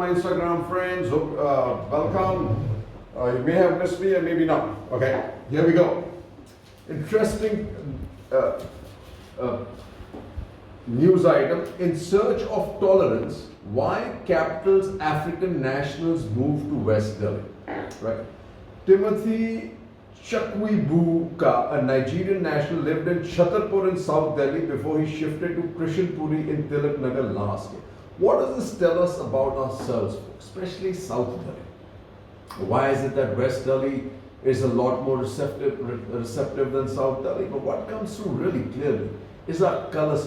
my Instagram friends. Welcome. You may have missed me and maybe not. Okay, here we go. Interesting news item. In search of tolerance, why capital's African nationals moved to West Delhi. Right. Timothy Chakwibuka, a Nigerian national, lived in Chhatarpur in South Delhi before he shifted to Krishnpuri in Tilak Nagar last year. What does this tell us about ourselves, especially South Delhi? Why is it that West Delhi is a lot more receptive than South Delhi? But what comes through really clearly is our color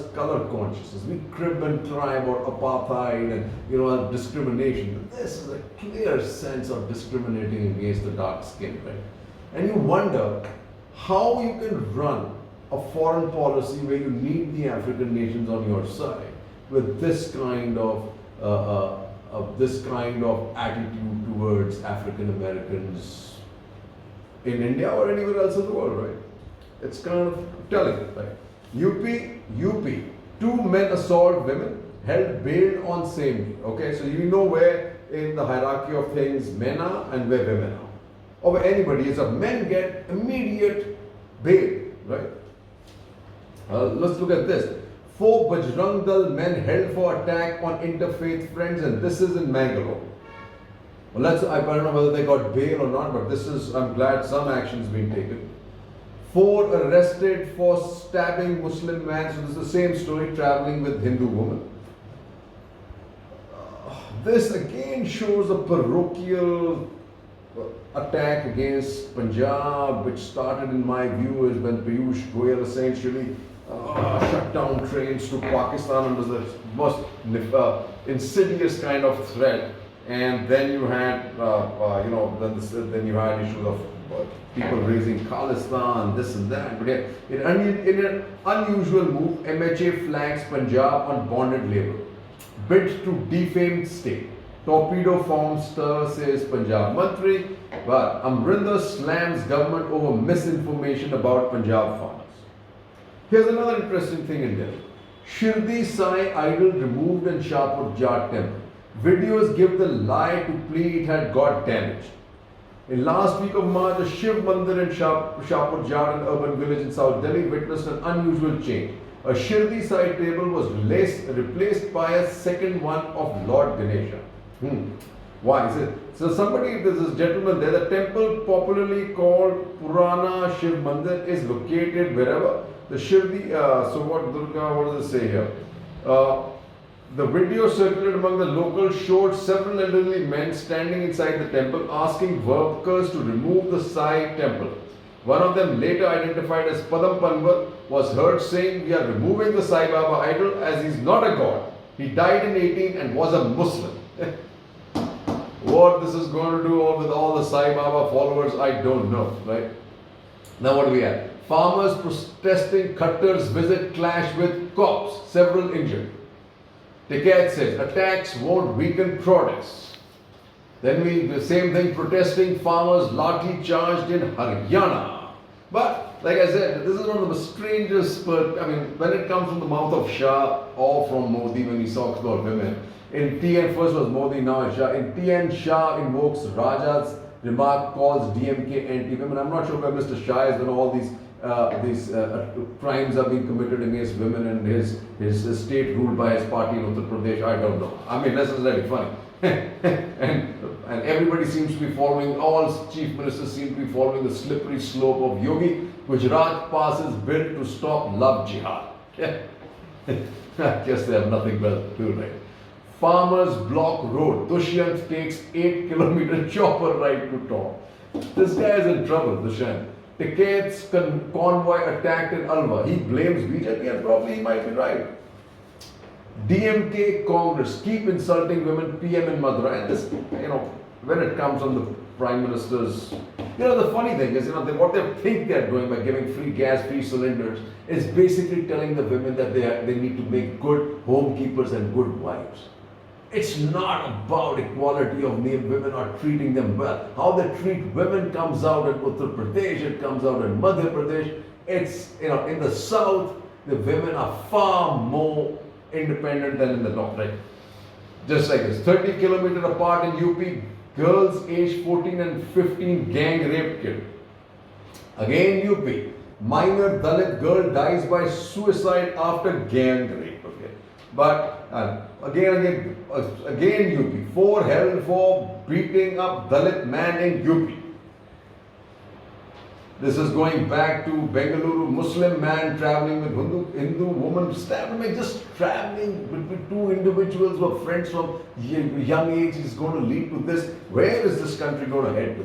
consciousness. We crib and try about apartheid and discrimination. But this is a clear sense of discriminating against the dark skin, right? And you wonder how you can run a foreign policy where you need the African nations on your side with this kind of attitude towards African Americans in India or anywhere else in the world, right? It's kind of telling, right? UP, 2 men assault women, held bail on same day. Okay, so you know where in the hierarchy of things men are and where women are. Or where anybody is. Men get immediate bail, right? Let's look at this. 4 Bajrang Dal men held for attack on interfaith friends, and this is in Mangalore. Well, I don't know whether they got bail or not, but I'm glad some action's been taken. 4 arrested for stabbing Muslim man. So this is the same story, traveling with Hindu woman. This again shows a parochial attack against Punjab, which started in my view is when Piyush Goyal essentially shut down trains to Pakistan and was the most insidious kind of threat. And then you had, then you had issues of people raising Khalistan, this and that. But in an unusual move, MHA flags Punjab on bonded labor. Bid to defame state. Torpedo form stir, says Punjab Mantri. But Amrinder slams government over misinformation about Punjab farmers. Here's another interesting thing in Delhi. Shirdi Sai idol removed in Shahpur Jat temple. Videos give the lie to plea it had got damaged. In last week of March, a Shiv Mandir in Shahpur Jat, an urban village in South Delhi, witnessed an unusual change. A Shirdi Sai table was replaced by a second one of Lord Ganesha. Why is it? So there's this gentleman there. The temple, popularly called Purana Shiv Mandir, is located wherever. The Shirdi, what does it say here? The video circulated among the locals showed several elderly men standing inside the temple asking workers to remove the Sai temple. One of them, later identified as Padam Panwar, was heard saying, "We are removing the Sai Baba idol as he's not a god. He died in 18 and was a Muslim." What this is going to do with all the Sai Baba followers, I don't know, right? Now what do we have? Farmers protesting Khattar's visit clash with cops, several injured. Ticket says attacks won't weaken protests. Then the same thing, protesting farmers lathi charged in Haryana. But like I said, this is one of the strangest, when it comes from the mouth of Shah or from Modi when he talks about women. In TN, first was Modi, now is Shah. In TN, Shah invokes Raja's remark, calls DMK anti-women. I'm not sure where Mr. Shah is when all these crimes are being committed against women and his state ruled by his party in Uttar Pradesh. I don't know. This is very funny. and everybody seems to be following, all chief ministers seem to be following the slippery slope of Yogi. Gujarat passes bill to stop love jihad. I guess they have nothing better to do, right? Farmers block road. Dushyant takes 8-kilometer chopper ride to top. This guy is in trouble, Dushyant. Tickets convoy attacked in Alwa. He blames BJP and probably he might be right. DMK Congress keep insulting women, PM in Madurai. And this, when it comes on the Prime Minister's, the funny thing is, what they think they're doing by giving free gas, free cylinders, is basically telling the women that they need to make good homekeepers and good wives. It's not about equality of male women or treating them well. How they treat women comes out in Uttar Pradesh, it comes out in Madhya Pradesh. It's, in the south, the women are far more independent than in the north, right? Just like this, 30 kilometers apart in UP, girls aged 14 and 15 gang rape killed. Again UP, minor Dalit girl dies by suicide after gang rape. Okay, but again UP, 4 held for beating up Dalit man in UP. This is going back to Bengaluru. Muslim man traveling with Hindu woman stabbed him. Just traveling between two individuals who are friends from young age is going to lead to this. Where is this country going to head to?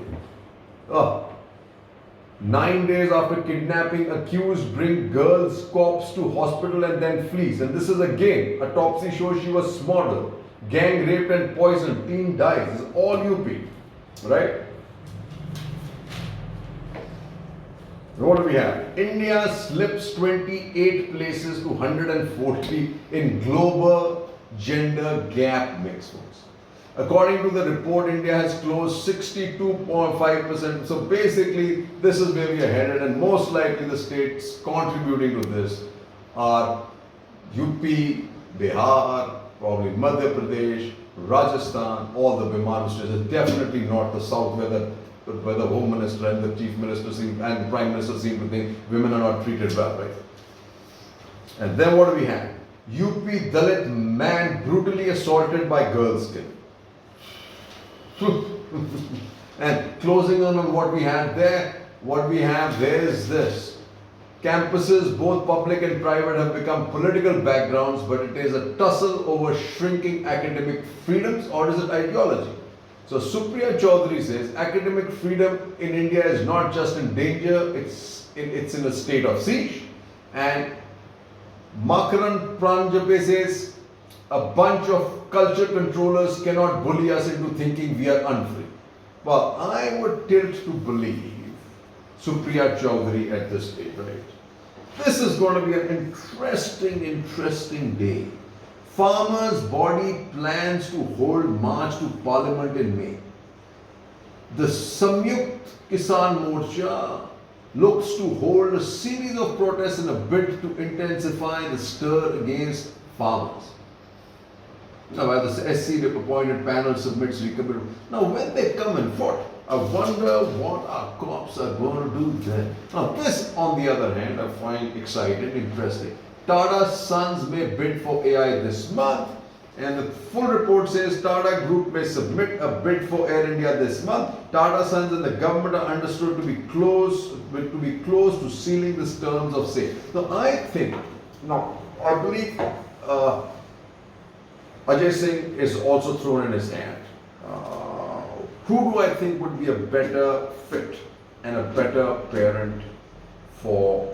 9 days after kidnapping, accused bring girl's corpse to hospital and then flees. And this is again, autopsy shows she was smuggled. Gang raped and poisoned. Teen dies. This is all UP. Right? What do we have? India slips 28 places to 140 in global gender gap mix. According to the report, India has closed 62.5%. So basically, this is where we are headed, and most likely the states contributing to this are UP, Bihar, probably Madhya Pradesh, Rajasthan, all the Bimar states. Definitely not the south, where the Home Minister and the Chief Minister and the Prime Minister seem to think women are not treated well, right? And then what do we have? UP Dalit man brutally assaulted by girl's kid. And closing on what we have there is this. Campuses, both public and private, have become political backgrounds, but it is a tussle over shrinking academic freedoms, or is it ideology? So Supriya Chaudhary says academic freedom in India is not just in danger, it's in a state of siege. And Makaran Pranjape says a bunch of culture controllers cannot bully us into thinking we are unfree. Well, I would tilt to believe Supriya Chaudhary at this stage, right? This is going to be an interesting day. Farmers' body plans to hold march to Parliament in May. The Samyukt Kisan Morcha looks to hold a series of protests in a bid to intensify the stir against farmers. Now, as the SC appointed panel submits recommendations. Now, when they come and vote, I wonder what our cops are going to do then. Now, this, on the other hand, I find exciting, interesting. Tata Sons may bid for AI this month, and the full report says Tata Group may submit a bid for Air India this month. Tata Sons and the government are understood to be close to sealing the terms of sale. Now, I believe Ajay Singh is also thrown in his hand. Who do I think would be a better fit and a better parent for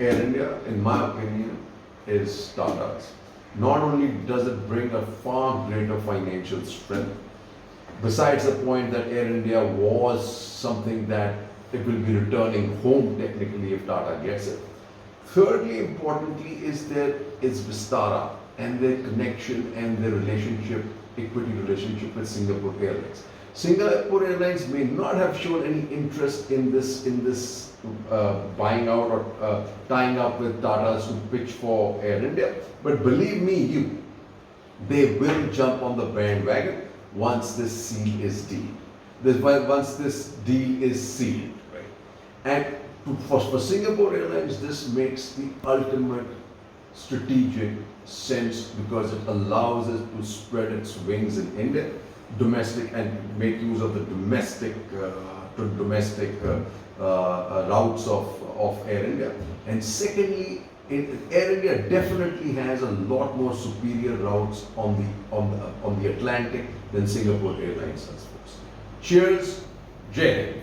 Air India, in my opinion, is Tata's. Not only does it bring a far greater financial strength, besides the point that Air India was something that it will be returning home technically if Tata gets it. Thirdly, importantly, is Vistara and their connection and their relationship, equity relationship with Singapore Airlines. Singapore Airlines may not have shown any interest in this buying out or tying up with Tata's to pitch for Air India, but believe me, they will jump on the bandwagon once this deal is sealed, right? And for Singapore Airlines, this makes the ultimate strategic sense because it allows it to spread its wings in India, domestic, and make use of the domestic routes of Air India. And secondly, Air India definitely has a lot more superior routes on the Atlantic than Singapore Airlines has. Cheers, Jai Hind.